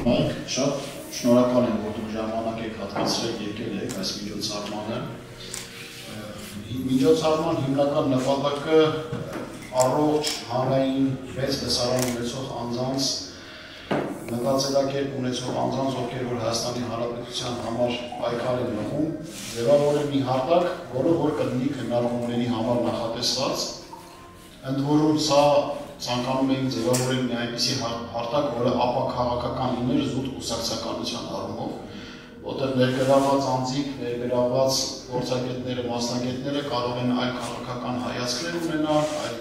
Մայք, շատ շնորհակալ եմ, որ դուք ժամանակ եք հատկացրել եկել եք այս միջոցառմանը։ Միջոցառման հիմնական նպատակը առողջ հանրային մեծ տեսարան ունեցող անձանց, մտածելակերպ ունեցող անձանց, ովքեր որ Հայաստանի Հանրապետության համար պայքար են մղում, ձևավորել մի հարտակ, որը որ կլինի քննարկումների համար նախատեսված, ընդ որում սա ցանկանում էինք ձևավորել մի այնպիսի հարտակ, որը ապաքաղաքական լիներ զուտ կուսակցականության առումով, որտեղ ներգրավված անձիկ, ներգրավված փորձագետները, մասնագետները կարող են այլ քաղաքական հայացքներ ունենալ, այլ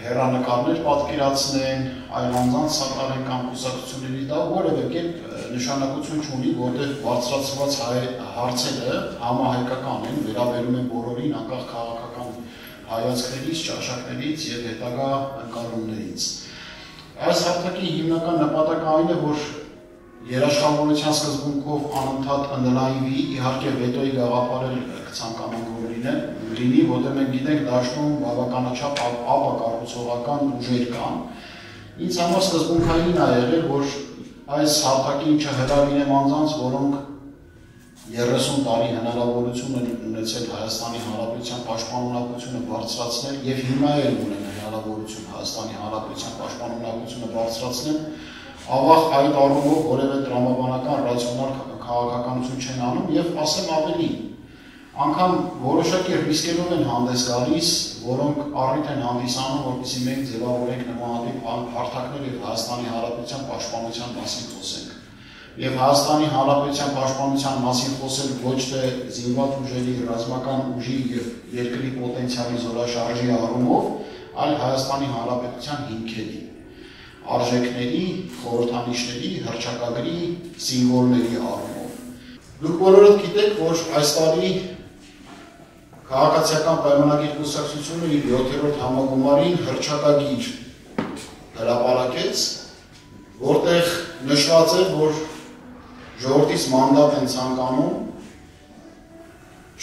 հեռանկարներ պատկերացնեն, այլ անձանց սատարեն կամ կուսակցությունների դա որևէ կերպ նշանակություն չունի, որտեղ բարձրացված հարցերը համահայկական են, վերաբերում են բոլորին, անկախ քաղաքական հայացքներից, ճաշակներից և հետագա ընկալումներից։ Այս հարտակի հիմնական նպատակը այն է, որ երաշխավորության սկզբունքով անընդհատ ընդլայնվի, իհարկե վետոյի գաղափարել կցանկանանք որ լինի, որտեղ մենք գիտենք դաշտում բավականաչափ ապակառուցողական ուժեր կան։ Ինձ համար սկզբունքային է եղել, որ այս հարտակին չհրավիրեմ անձանց, որոնք 30 տարի հնարավորություն են ունեցել Հայաստանի Հանրապետության պաշտպանունակությունը բարձրացնել և հիմա էլ ունեն հնարավորություն Հայաստանի Հանրապետության պաշտպանունակությունը բարձրացնել, ավաղ այդ առումով որևէ տրամաբանական ռացիոնալ քաղաքականություն չեն անում և ասեմ ավելին, անգամ որոշակի ռիսկերով են հանդես գալիս, որոնք առիթ են հանդիսանում, որպեսզի մենք ձևավորենք նմանատիպ հարթակներ և Հայաստանի Հանրապետության պաշտպանության մասին խոսենք։ Եվ Հայաստանի Հանրապետության պաշտպանության մասին խոսել ոչ թե զինված ուժերի, ռազմական ուժի և երկրի պոտենցիալի զորաշարժի առումով, այլ Հայաստանի Հանրապետության հիմքերի, արժեքների, խորհրդանիշների, հռչակագրի, սիմվոլների առումով։ Դուք բոլորդ գիտեք, որ այս տարի Քաղաքացիական պայմանագիր կուսակցությունը իր 7-րդ համագումարին հռչակագիր հրապարակեց, որտեղ նշված է, որ ժողովրդից մանդատ են ցանկանում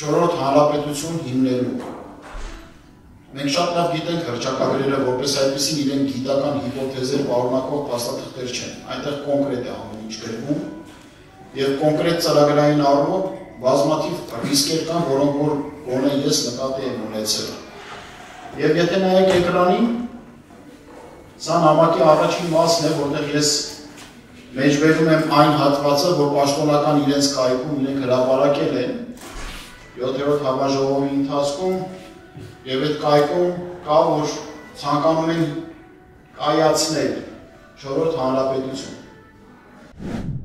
4-րդ հանրապետություն հիմնելու։ Մենք շատ լավ գիտենք հռչակագրերը, որպես այդպիսին իրենք գիտական հիպոթեզեր պարունակող փաստաթղթեր չեն։ Այնտեղ կոնկրետ է ամեն ինչ գրվում եւ կոնկրետ ծրագրային առումով բազմաթիվ ռիսկեր կան, որոնք որ գոնե ես նկատի եմ ունեցել։ Եվ եթե նայեք էկրանին, սա նամակի առաջին մասն է, որտեղ ես մեջբերում եմ այն հատվածը, որ պաշտոնական իրենց կայքում իրենք հրապարակել են 7-րդ համաժողովի ընթացքում և այդ կայքում կա, որ ցանկանում են կայացնել 4-րդ հանրապետություն։